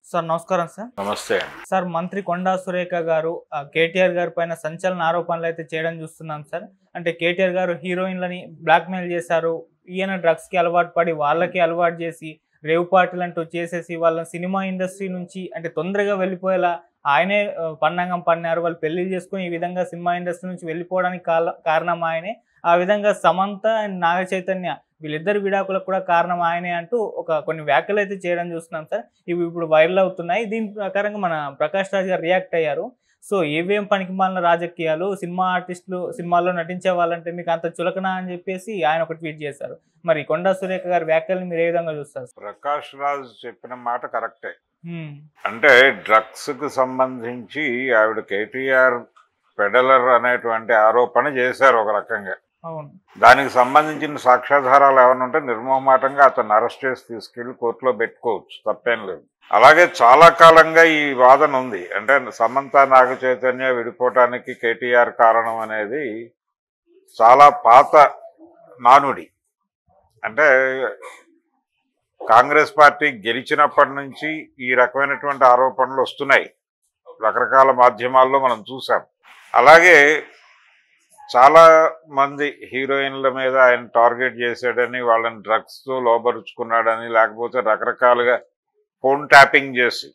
Sir నమస్కారం sir. నమస్తే. Sir మంత్రి కొండా సురేఖ గారు కేటీఆర్ గారి పైన సంచలన ఆరోపణలు అయితే చేయడం చూస్తున్నాం సార్. అంటే కేటీఆర్ గారు హీరోయిన్లని బ్లాక్‌మెయిల్ చేశారు. ఈయన డ్రగ్స్‌కి అలవాటు పడి వాళ్ళకి అలవాటు చేసి రేవ్ పార్టీలంటూ చేసేసి వాళ్ళని సినిమా ఇండస్ట్రీ నుంచి అంటే తొందరగా వెళ్ళిపోయేలా ఆయనే పన్నాగం పన్నారు. వాళ్ళు పెళ్లిళ్ళు చేసుకొని ఈ విధంగా సినిమా ఇండస్ట్రీ నుంచి వెళ్ళిపోవడానికి కారణం ఆయనే. ఆ విధంగా సమంత అండ్ నాగ చైతన్య వీళ్ళిద్దరు విడాకులకు కూడా కారణం ఆయనే అంటూ కొన్ని వ్యాఖ్యలు అయితే చేయడం చూస్తున్నాం సార్. ఇవి ఇప్పుడు వైరల్ అవుతున్నాయి. దీని ప్రకారంగా మన ప్రకాష్ రాజ్ గారు రియాక్ట్ అయ్యారు. సో ఏవేం పనికిమాలిన రాజకీయాలు, సినిమా ఆర్టిస్టులు సినిమాల్లో నటించే వాళ్ళంటే మీకు అంత చులకన అని చెప్పేసి ఆయన ఒక ట్వీట్ చేశారు. మరి కొండా సురేఖ గారి వ్యాఖ్యలను మీరు ఏ విధంగా చూస్తారు? ప్రకాష్ రాజ్ చెప్పిన మాట కరెక్టే. హ్మ్. అంటే డ్రగ్స్ కు సంబంధించి ఆవిడ కేటీఆర్ పెడలర్ అనేటువంటి ఆరోపణ చేశారు ఒక రకంగా. అవును. దానికి సంబంధించిన సాక్ష్యాధారాలు ఏమైనా ఉంటే నిర్మోహమాటంగా అతను అరెస్ట్ చేసి తీసుకెళ్లి కోర్టులో పెట్టుకోవచ్చు, తప్పేం లేదు. అలాగే చాలా కాలంగా ఈ వాదన ఉంది. అంటే సమంత నాగ చైతన్య విడిపోవటానికి కేటీఆర్ కారణం అనేది చాలా పాత నానుడి. అంటే కాంగ్రెస్ పార్టీ గెలిచినప్పటి నుంచి ఈ రకమైనటువంటి ఆరోపణలు వస్తున్నాయి, రకరకాల మాధ్యమాల్లో మనం చూసాం. అలాగే చాలా మంది హీరోయిన్ల మీద ఆయన టార్గెట్ చేశాడని, వాళ్ళని డ్రగ్స్తో లోబరుచుకున్నాడని, లేకపోతే రకరకాలుగా ఫోన్ ట్యాపింగ్ చేసి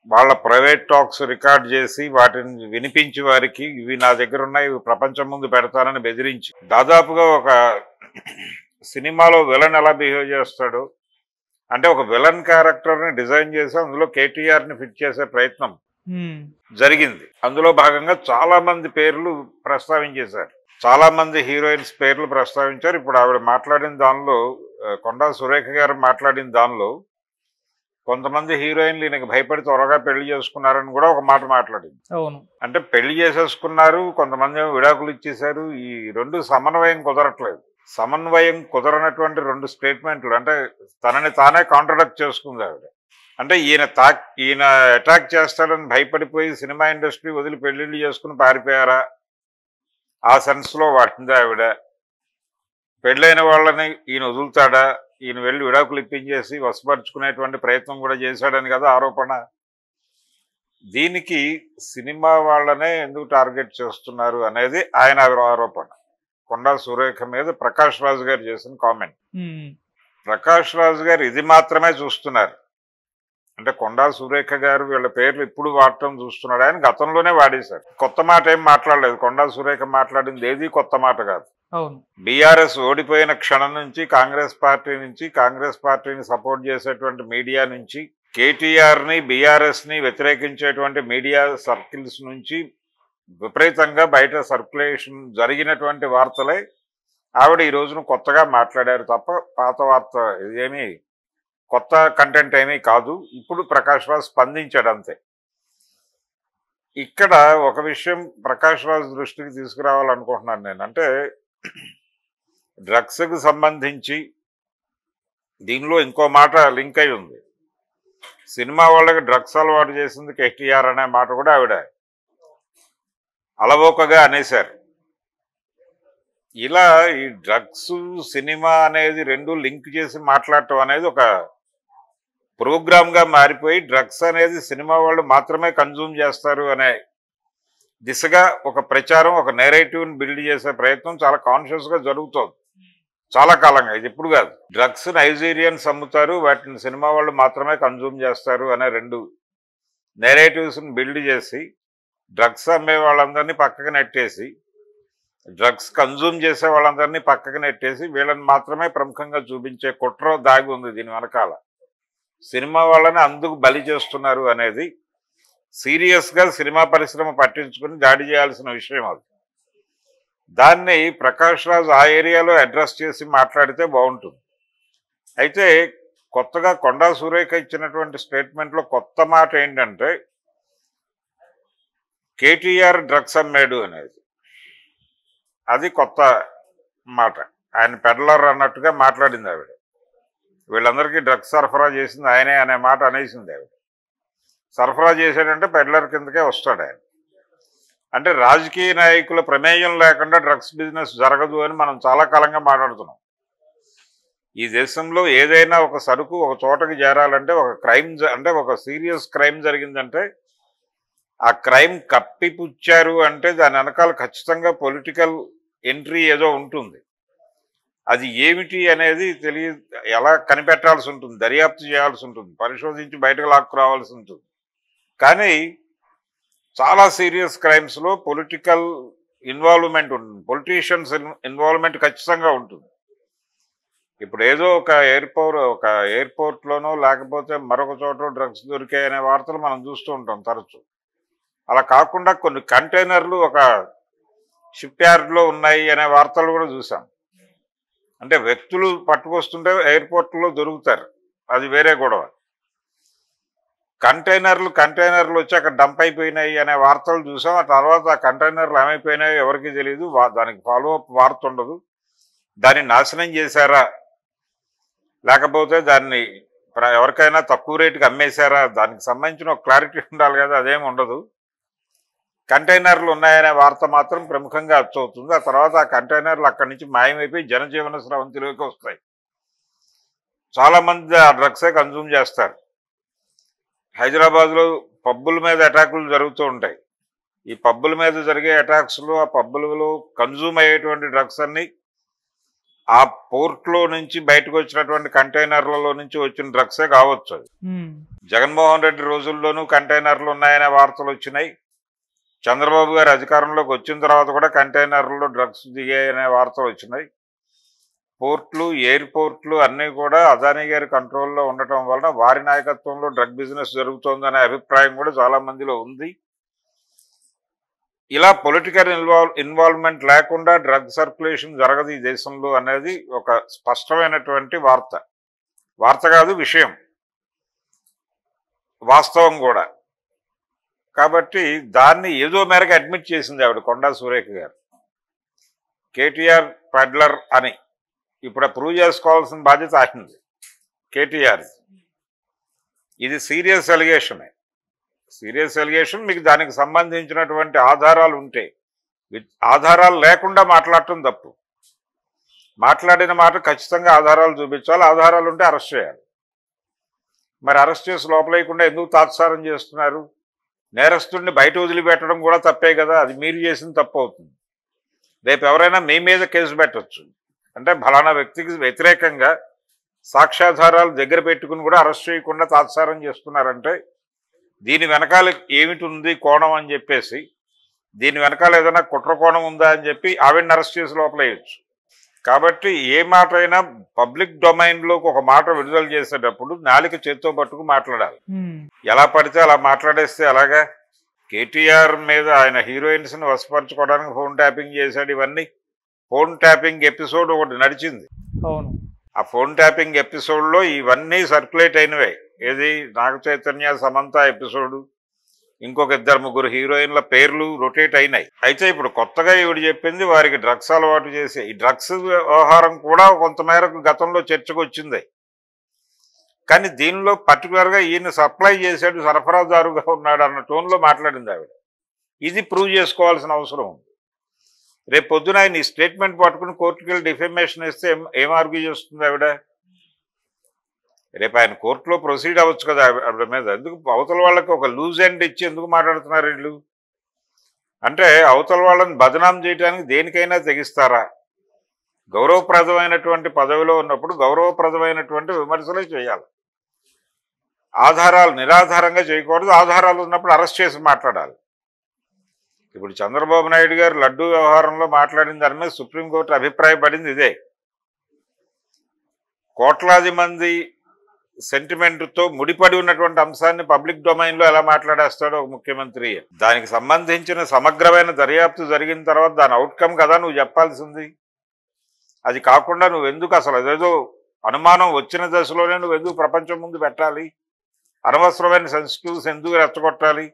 వాళ్ళ ప్రైవేట్ టాక్స్ రికార్డ్ చేసి వాటిని వినిపించి వారికి ఇవి నా దగ్గర ఉన్నాయి, ఇవి ప్రపంచం ముందు పెడతానని బెదిరించి, దాదాపుగా ఒక సినిమాలో విలన్ ఎలా బిహేవ్ చేస్తాడు అంటే ఒక విలన్ క్యారెక్టర్ని డిజైన్ చేసి అందులో కేటీఆర్ని ఫిట్ చేసే ప్రయత్నం జరిగింది. అందులో భాగంగా చాలా మంది పేర్లు ప్రస్తావించేశారు, చాలా మంది హీరోయిన్స్ పేర్లు ప్రస్తావించారు. ఇప్పుడు ఆవిడ మాట్లాడిన దానిలో, కొండా సురేఖ గారు మాట్లాడిన దానిలో, కొంతమంది హీరోయిన్లు ఈయనకి భయపడి త్వరగా పెళ్లి చేసుకున్నారని కూడా ఒక మాట మాట్లాడింది. అవును. అంటే పెళ్లి చేసేసుకున్నారు, కొంతమంది విడాకులు ఇచ్చేశారు. ఈ రెండు సమన్వయం కుదరట్లేదు. సమన్వయం కుదరనటువంటి రెండు స్టేట్మెంట్లు, అంటే తనని తానే కాంట్రడక్ట్ చేసుకుంది ఆవిడ. అంటే ఈయన అటాక్ చేస్తాడని భయపడిపోయి సినిమా ఇండస్ట్రీ వదిలి పెళ్లిళ్ళు చేసుకుని పారిపోయారా, ఆ సెన్స్లో వాటింది ఆవిడ. పెళ్ళైన వాళ్ళని ఈయన వదులుతాడా, ఈయన వెళ్ళి విడాకులు ఇప్పించేసి వశపరుచుకునేటువంటి ప్రయత్నం కూడా చేశాడని కదా ఆరోపణ. దీనికి సినిమా వాళ్ళనే ఎందుకు టార్గెట్ చేస్తున్నారు అనేది ఆయన ఆరోపణ. కొండా సురేఖ మీద ప్రకాష్ రాజ్ గారు చేసిన కామెంట్. ప్రకాష్ రాజ్ గారు ఇది మాత్రమే చూస్తున్నారు. అంటే కొండా సురేఖ గారు వీళ్ళ పేర్లు ఇప్పుడు వాడటం చూస్తున్నాడు. ఆయన గతంలోనే వాడేశారు, కొత్త మాట ఏం మాట్లాడలేదు. కొండా సురేఖ మాట్లాడింది ఏది కొత్త మాట కాదు. బీఆర్ఎస్ ఓడిపోయిన క్షణం నుంచి కాంగ్రెస్ పార్టీని సపోర్ట్ చేసేటువంటి మీడియా నుంచి, కేటీఆర్ని బీఆర్ఎస్ని వ్యతిరేకించేటువంటి మీడియా సర్కిల్స్ నుంచి విపరీతంగా బయట సర్క్యులేషన్ జరిగినటువంటి వార్తలే ఆవిడ ఈ రోజున కొత్తగా మాట్లాడారు తప్ప పాత వార్త ఇదేమీ కొత్త కంటెంట్ ఏమీ కాదు. ఇప్పుడు ప్రకాష్ రాజ్ స్పందించాడు అంతే. ఇక్కడ ఒక విషయం ప్రకాష్ రాజ్ దృష్టికి తీసుకురావాలనుకుంటున్నాను నేను. అంటే డ్రగ్స్కి సంబంధించి దీనిలో ఇంకో మాట లింక్ అయి ఉంది. సినిమా వాళ్ళకి డ్రగ్స్ అలవాటు చేసింది కేటీఆర్ అనే మాట కూడా ఆవిడ అలవోకగా అనేశారు. ఇలా ఈ డ్రగ్స్ సినిమా అనేది రెండు లింక్ చేసి మాట్లాడటం అనేది ఒక ప్రోగ్రామ్గా మారిపోయి డ్రగ్స్ అనేది సినిమా వాళ్ళు మాత్రమే కన్జ్యూమ్ చేస్తారు అనే దిశగా ఒక ప్రచారం, ఒక నేరేటివ్ని బిల్డ్ చేసే ప్రయత్నం చాలా కాన్షియస్గా జరుగుతోంది చాలా కాలంగా. ఇది ఇప్పుడు కాదు. డ్రగ్స్ నైజీరియన్స్ అమ్ముతారు, వాటిని సినిమా వాళ్ళు మాత్రమే కన్జ్యూమ్ చేస్తారు అనే రెండు నేరేటివ్స్ని బిల్డ్ చేసి డ్రగ్స్ అమ్మే వాళ్ళందరినీ పక్కకు నెట్టేసి, డ్రగ్స్ కన్జ్యూమ్ చేసే వాళ్ళందరినీ పక్కకు నెట్టేసి వీళ్ళని మాత్రమే ప్రముఖంగా చూపించే కుట్ర దాగి ఉంది దీని వెనకాల. సినిమా వాళ్ళని అందుకు బలి చేస్తున్నారు అనేది సీరియస్గా సినిమా పరిశ్రమ పట్టించుకుని దాడి చేయాల్సిన విషయం అది. దాన్ని ప్రకాష్ రాజ్ ఆ ఏరియాలో అడ్రస్ చేసి మాట్లాడితే బాగుంటుంది. అయితే కొత్తగా కొండా సురేఖ ఇచ్చినటువంటి స్టేట్మెంట్లో కొత్త మాట ఏంటంటే కేటీఆర్ డ్రగ్స్ అమ్మాడు అనేది. అది కొత్త మాట. ఆయన పెడలర్ అన్నట్టుగా మాట్లాడింది ఆవిడ. వీళ్ళందరికీ డ్రగ్స్ సరఫరా చేసింది ఆయనే అనే మాట అనేసింది ఆవిడ. సరఫరా చేశాడంటే పెడలర్ కిందకే వస్తాడు ఆయన. అంటే రాజకీయ నాయకుల ప్రమేయం లేకుండా డ్రగ్స్ బిజినెస్ జరగదు అని మనం చాలా కాలంగా మాట్లాడుతున్నాం. ఈ దేశంలో ఏదైనా ఒక సరుకు ఒక చోటకి చేరాలంటే ఒక క్రైమ్ అంటే ఒక సీరియస్ క్రైమ్ జరిగిందంటే ఆ క్రైమ్ కప్పిపుచ్చారు అంటే దాని వెనకాల ఖచ్చితంగా పొలిటికల్ ఎంట్రీ ఏదో ఉంటుంది. అది ఏమిటి అనేది ఎలా కనిపెట్టాల్సి ఉంటుంది, దర్యాప్తు చేయాల్సి ఉంటుంది, పరిశోధించి బయటకు లాక్కురావాల్సి ఉంటుంది. కానీ చాలా సీరియస్ క్రైమ్స్లో పొలిటికల్ ఇన్వాల్వ్మెంట్ ఉంటుంది, పొలిటీషియన్స్ ఇన్వాల్వ్మెంట్ ఖచ్చితంగా ఉంటుంది. ఇప్పుడు ఏదో ఒక ఎయిర్పోర్ట్లోనో లేకపోతే మరొక చోట డ్రగ్స్ దొరికాయనే వార్తలు మనం చూస్తూ ఉంటాం తరచు. అలా కాకుండా కొన్ని కంటైనర్లు ఒక షిప్ యార్డ్లో ఉన్నాయి అనే వార్తలు కూడా చూసాం. అంటే వ్యక్తులు పట్టుకొస్తుంటే ఎయిర్పోర్ట్లో దొరుకుతారు, అది వేరే గొడవ. కంటైనర్లు వచ్చి అక్కడ డంప్ అయిపోయినాయి అనే వార్తలు చూసాం. ఆ తర్వాత ఆ కంటైనర్లు ఏమైపోయినాయో ఎవరికి తెలియదు, దానికి ఫాలో అప్ వార్త ఉండదు. దాన్ని నాశనం చేశారా లేకపోతే దాన్ని ఎవరికైనా తక్కువ రేటుకి అమ్మేశారా, దానికి సంబంధించిన ఒక క్లారిటీ ఉండాలి కదా, అదేమి ఉండదు. కంటైనర్లు ఉన్నాయనే వార్త మాత్రం ప్రముఖంగా అచ్చవుతుంది. ఆ తర్వాత ఆ కంటైనర్లు అక్కడి నుంచి మాయమైపోయి జనజీవన స్రవంతిలోకి వస్తాయి. చాలామంది ఆ డ్రగ్సే కన్జ్యూమ్ చేస్తారు. హైదరాబాద్లో పబ్బుల మీద అటాకులు జరుగుతూ ఉంటాయి. ఈ పబ్బుల మీద జరిగే అటాక్స్లో ఆ పబ్బులలో కన్జ్యూమ్ అయ్యేటువంటి డ్రగ్స్ అన్ని ఆ పోర్ట్లో నుంచి బయటకు వచ్చినటువంటి కంటైనర్లలో నుంచి వచ్చిన డ్రగ్సే కావచ్చు. జగన్మోహన్ రెడ్డి రోజుల్లోనూ కంటైనర్లు ఉన్నాయనే వార్తలు వచ్చినాయి. చంద్రబాబు గారు అధికారంలోకి వచ్చిన తర్వాత కూడా కంటైనర్లలో డ్రగ్స్ దిగాయనే వార్తలు వచ్చినాయి. పోర్ట్లు, ఎయిర్పోర్ట్లు అన్నీ కూడా అదానీ గారి కంట్రోల్లో ఉండటం వలన వారి నాయకత్వంలో డ్రగ్ బిజినెస్ జరుగుతోందనే అభిప్రాయం కూడా చాలా మందిలో ఉంది. ఇలా పొలిటికల్ ఇన్వాల్వ్మెంట్ లేకుండా డ్రగ్ సర్క్యులేషన్ జరగదు ఈ దేశంలో అనేది ఒక స్పష్టమైనటువంటి వార్త కాదు, విషయం, వాస్తవం కూడా. కాబట్టి దాన్ని ఏదో మేరకు అడ్మిట్ చేసింది ఆవిడ కొండా సురేఖ గారు. కేటీఆర్ పెడ్లర్ అని ఇప్పుడు ప్రూవ్ చేసుకోవాల్సిన బాధ్యత ఆగింది కేటీఆర్. ఇది సీరియస్ ఎలిగేషన్. మీకు దానికి సంబంధించినటువంటి ఆధారాలు ఉంటే, ఆధారాలు లేకుండా మాట్లాడటం తప్పు. మాట్లాడిన మాట ఖచ్చితంగా ఆధారాలు చూపించాలి, ఆధారాలు ఉంటే అరెస్ట్ చేయాలి. మరి అరెస్ట్ చేసి లోపలేయకుండా ఎందుకు తాత్సారం చేస్తున్నారు? నేరస్తుడిని బయట వదిలిపెట్టడం కూడా తప్పే కదా, అది మీరు చేసిన తప్పు అవుతుంది. రేపు ఎవరైనా మీ మీద కేసు పెట్టచ్చు, అంటే ఫలానా వ్యక్తికి వ్యతిరేకంగా సాక్ష్యాధారాలు దగ్గర పెట్టుకుని కూడా అరెస్ట్ చేయకుండా తాత్సారం చేస్తున్నారంటే దీని వెనకాల ఏమిటి ఉంది కోణం అని చెప్పేసి, దీని వెనకాల ఏదైనా కుట్ర కోణం ఉందా అని చెప్పి ఆవిడని అరెస్ట్ చేసి లోపలేయచ్చు. కాబట్టి ఏ మాట అయినా పబ్లిక్ డొమైన్లోకి ఒక మాట విడుదల చేసేటప్పుడు నాలుక చేత్తో పట్టుకు మాట్లాడాలి. ఎలా పడితే అలా మాట్లాడేస్తే అలాగా? కేటీఆర్ మీద ఆయన హీరోయిన్స్ని వశపరచుకోవడానికి ఫోన్ ట్యాపింగ్ చేశాడు. ఇవన్నీ ఫోన్ ట్యాపింగ్ ఎపిసోడ్ ఒకటి నడిచింది. ఆ ఫోన్ ట్యాపింగ్ ఎపిసోడ్లో ఇవన్నీ సర్క్యులేట్ అయినవే. ఏది నాగ చైతన్య సమంత ఎపిసోడు, ఇంకొక 2-3 హీరోయిన్ల పేర్లు రొటేట్ అయినాయి. అయితే ఇప్పుడు కొత్తగా ఈవిడ చెప్పింది వారికి డ్రగ్స్ అలవాటు చేసే ఈ డ్రగ్స్ వ్యవహారం కూడా కొంతమేరకు గతంలో చర్చకు వచ్చింది. కానీ దీనిలో పర్టికులర్గా ఈయన సప్లై చేశాడు, సరఫరాదారుగా ఉన్నాడు అన్న టోన్లో మాట్లాడింది ఆవిడ. ఇది ప్రూవ్ చేసుకోవాల్సిన అవసరం ఉంది. రేపు పొద్దున ఆయన ఈ స్టేట్మెంట్ పట్టుకుని కోర్టుకు వెళ్ళి డిఫెమేషన్ ఇస్తే ఏం ఆర్గ్యూ చేస్తుంది ఆవిడ? రేపు ఆయన కోర్టులో ప్రొసీడ్ అవ్వచ్చు కదా ఆవిడ మీద. ఎందుకు అవతల వాళ్ళకి ఒక లూజ్ ఎండ్ ఇచ్చి ఎందుకు మాట్లాడుతున్నారు వీళ్ళు? అంటే అవతల వాళ్ళని బదనాం చేయడానికి దేనికైనా తెగిస్తారా? గౌరవప్రదమైనటువంటి పదవిలో ఉన్నప్పుడు గౌరవప్రదమైనటువంటి విమర్శలే చేయాలి. ఆధారాలు నిరాధారంగా చేయకూడదు. ఆధారాలు ఉన్నప్పుడు అరెస్ట్ చేసి మాట్లాడాలి. ఇప్పుడు చంద్రబాబు నాయుడు గారు లడ్డూ వ్యవహారంలో మాట్లాడిన దాని మీద సుప్రీంకోర్టు అభిప్రాయపడింది ఇదే. కోట్లాది మంది సెంటిమెంట్తో ముడిపడి ఉన్నటువంటి అంశాన్ని పబ్లిక్ డొమైన్లో ఎలా మాట్లాడేస్తాడో ఒక ముఖ్యమంత్రి? దానికి సంబంధించిన సమగ్రమైన దర్యాప్తు జరిగిన తర్వాత దాని అవుట్కమ్ కదా నువ్వు చెప్పాల్సింది. అది కాకుండా నువ్వెందుకు అసలు అదేదో అనుమానం వచ్చిన దశలోనే నువ్వెందుకు ప్రపంచం ముందు పెట్టాలి? అనవసరమైన సెన్సిటివ్స్ ఎందుకు రెచ్చగొట్టాలి?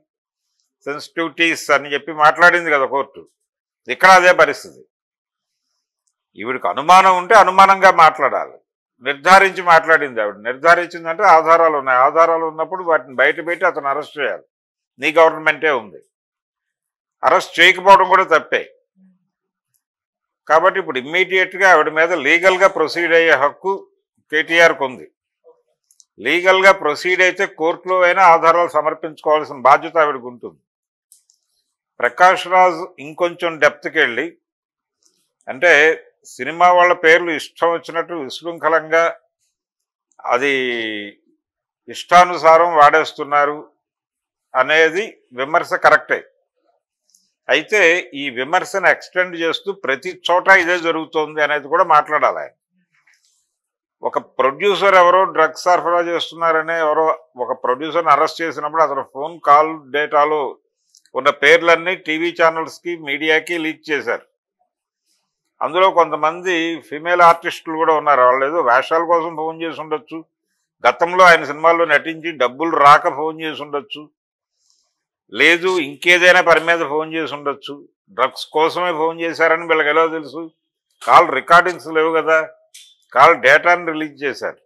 సెన్సిటివిటీస్ అని చెప్పి మాట్లాడింది కదా కోర్టు. ఇక్కడ అదే పరిస్థితి. ఈవిడికి అనుమానం ఉంటే అనుమానంగా మాట్లాడాలి, నిర్ధారించి మాట్లాడింది ఆవిడ. నిర్ధారించిందంటే ఆధారాలు ఉన్నాయి. ఆధారాలు ఉన్నప్పుడు వాటిని బయట పెట్టి అతను అరెస్ట్ చేయాలి. నీ గవర్నమెంటే ఉంది, అరెస్ట్ చేయకపోవడం కూడా తప్పే. కాబట్టి ఇప్పుడు ఇమ్మీడియట్గా ఆవిడ మీద లీగల్గా ప్రొసీడ్ అయ్యే హక్కు కేటీఆర్కు ఉంది. లీగల్గా ప్రొసీడ్ అయితే కోర్టులో అయినా ఆధారాలు సమర్పించుకోవాల్సిన బాధ్యత ఆవిడకు ఉంటుంది. ప్రకాష్ రాజ్ ఇంకొంచెం డెప్త్కి వెళ్ళి, అంటే సినిమా వాళ్ళ పేర్లు ఇష్టం వచ్చినట్టు విశృంఖలంగా అది ఇష్టానుసారం వాడేస్తున్నారు అనేది విమర్శ కరెక్టే. అయితే ఈ విమర్శను ఎక్స్టెండ్ చేస్తూ ప్రతి చోట ఇదే జరుగుతోంది అనేది కూడా మాట్లాడాలి ఆయన. ఒక ప్రొడ్యూసర్ ఎవరో డ్రగ్స్ సరఫరా చేస్తున్నారనే ఎవరో ఒక ప్రొడ్యూసర్ని అరెస్ట్ చేసినప్పుడు అతను ఫోన్ కాల్ డేటాలో ఉన్న పేర్లన్నీ టీవీ ఛానల్స్కి మీడియాకి లీక్ చేశారు. అందులో కొంతమంది ఫిమేల్ ఆర్టిస్టులు కూడా ఉన్నారు. వాళ్ళు ఏదో వేషాల కోసం ఫోన్ చేసి ఉండొచ్చు, గతంలో ఆయన సినిమాల్లో నటించి డబ్బులు రాక ఫోన్ చేసి ఉండొచ్చు, లేదు ఇంకేదైనా పని మీద ఫోన్ చేసి ఉండొచ్చు. డ్రగ్స్ కోసమే ఫోన్ చేశారని వీళ్ళకి ఎలా తెలుసు? కాల్ రికార్డింగ్స్ లేవు కదా, కాల్ డేటాని రిలీజ్ చేశారు.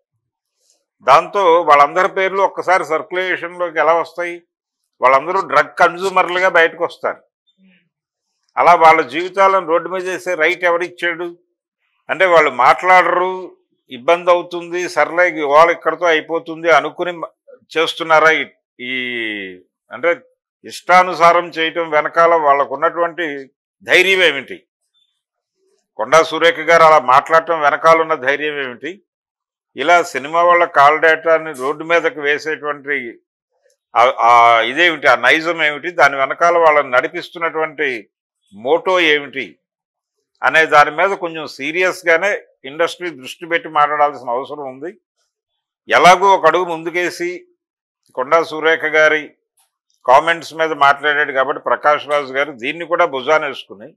దాంతో వాళ్ళందరి పేర్లు ఒక్కసారి సర్క్యులేషన్లోకి ఎలా వస్తాయి? వాళ్ళందరూ డ్రగ్ కన్జ్యూమర్లుగా బయటకు వస్తారు. అలా వాళ్ళ జీవితాలను రోడ్డు మీద చేసే రైట్ ఎవరిచ్చాడు? అంటే వాళ్ళు మాట్లాడరు, ఇబ్బంది అవుతుంది, సర్లే వాళ్ళు ఇక్కడితో అయిపోతుంది అనుకుని చేస్తున్నారా? ఈ అంటే ఇష్టానుసారం చేయటం వెనకాల వాళ్ళకు ఉన్నటువంటి ధైర్యం ఏమిటి? కొండా సురేఖ గారు అలా మాట్లాడటం వెనకాల ఉన్న ధైర్యం ఏమిటి? ఇలా సినిమా వాళ్ళ కాల్ డేటాని రోడ్డు మీదకి వేసేటువంటి ఇదేమిటి? ఆ నైజం ఏమిటి? దాని వెనకాల వాళ్ళని నడిపిస్తున్నటువంటి మోటో ఏమిటి అనే దాని మీద కొంచెం సీరియస్గానే ఇండస్ట్రీ దృష్టి పెట్టి మాట్లాడాల్సిన అవసరం ఉంది. ఎలాగో ఒక అడుగు ముందుకేసి కొండా సురేఖ గారి కామెంట్స్ మీద మాట్లాడాడు కాబట్టి ప్రకాష్ రాజ్ గారు దీన్ని కూడా భుజాన వేసుకుని,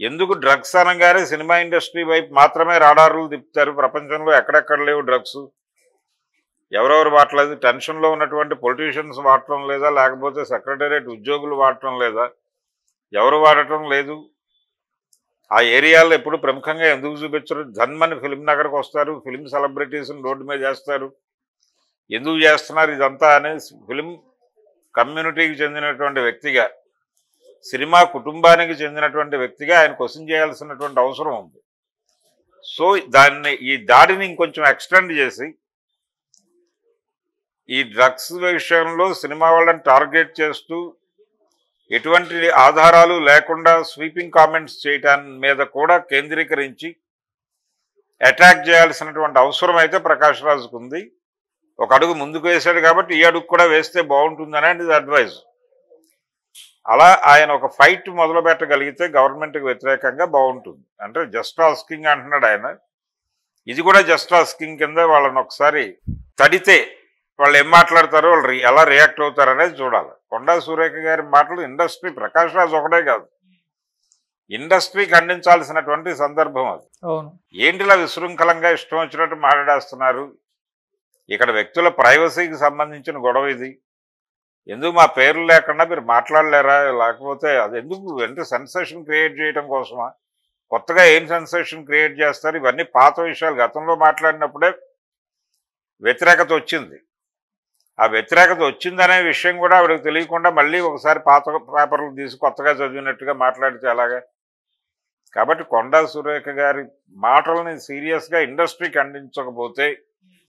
ఎందుకు డ్రగ్స్ అనగానే సినిమా ఇండస్ట్రీ వైపు మాత్రమే రాడార్లు తిప్పుతారు, ప్రపంచంలో ఎక్కడెక్కడ లేవు డ్రగ్స్, ఎవరెవరు వాడలేదు, టెన్షన్లో ఉన్నటువంటి పొలిటీషియన్స్ వాడటం లేదా, లేకపోతే సెక్రటేరియట్ ఉద్యోగులు వాడటం లేదా, ఎవరు వాడటం లేదు, ఆ ఏరియాలో ఎప్పుడు ప్రముఖంగా ఎందుకు చూపించరు? ధన్మని ఫిల్మ్ నగర్కి వస్తారు, ఫిల్మ్ సెలబ్రిటీస్ని రోడ్డు మీద చేస్తారు, ఎందుకు చేస్తున్నారు ఇదంతా అనేది ఫిల్మ్ కమ్యూనిటీకి చెందినటువంటి వ్యక్తిగా, సినిమా కుటుంబానికి చెందినటువంటి వ్యక్తిగా ఆయన క్వశ్చన్ చేయాల్సినటువంటి అవసరం ఉంది. సో ఈ దాడిని ఇంకొంచెం ఎక్స్టెండ్ చేసి ఈ డ్రగ్స్ విషయంలో సినిమా వాళ్ళని టార్గెట్ చేస్తూ ఎటువంటి ఆధారాలు లేకుండా స్వీపింగ్ కామెంట్స్ చేయటాన్ని మీద కూడా కేంద్రీకరించి అటాక్ చేయాల్సినటువంటి అవసరం అయితే ప్రకాష్ రాజ్కు ఉంది. ఒక అడుగు ముందుకు వేశాడు కాబట్టి ఈ అడుగు కూడా వేస్తే బాగుంటుంది అనేది అడ్వైజ్. అలా ఆయన ఒక ఫైట్ మొదలు పెట్టగలిగితే గవర్నమెంట్కి వ్యతిరేకంగా బాగుంటుంది. అంటే జస్ట్ ఆస్కింగ్ అంటున్నాడు ఆయన, ఇది కూడా జస్ట్ ఆస్కింగ్ కింద వాళ్ళని ఒకసారి తడితే వాళ్ళు ఏం మాట్లాడతారో, వాళ్ళు ఎలా రియాక్ట్ అవుతారు అనేది చూడాలి. కొండా సురేఖ గారి మాటలు ఇండస్ట్రీ, ప్రకాష్ రాజ్ ఒకటే కాదు, ఇండస్ట్రీ ఖండించాల్సినటువంటి సందర్భం అది. ఏంటిలా విశృంఖలంగా ఇష్టం వచ్చినట్టు మాట్లాడేస్తున్నారు? ఇక్కడ వ్యక్తుల ప్రైవసీకి సంబంధించిన గొడవ ఇది. ఎందుకు మా పేర్లు లేకుండా మీరు మాట్లాడలేరా? లేకపోతే అది ఎందుకు? అంటే సెన్సేషన్ క్రియేట్ చేయడం కోసమా? కొత్తగా ఏం సెన్సేషన్ క్రియేట్ చేస్తారు? ఇవన్నీ పాత విషయాలు. గతంలో మాట్లాడినప్పుడే వ్యతిరేకత వచ్చింది. ఆ వ్యతిరేకత వచ్చిందనే విషయం కూడా ఆవిడకి తెలియకుండా మళ్ళీ ఒకసారి పాత పేపర్లు తీసి కొత్తగా చదివినట్టుగా మాట్లాడితే ఎలాగా? కాబట్టి కొండా సురేఖ గారి మాటల్ని సీరియస్గా ఇండస్ట్రీ ఖండించకపోతే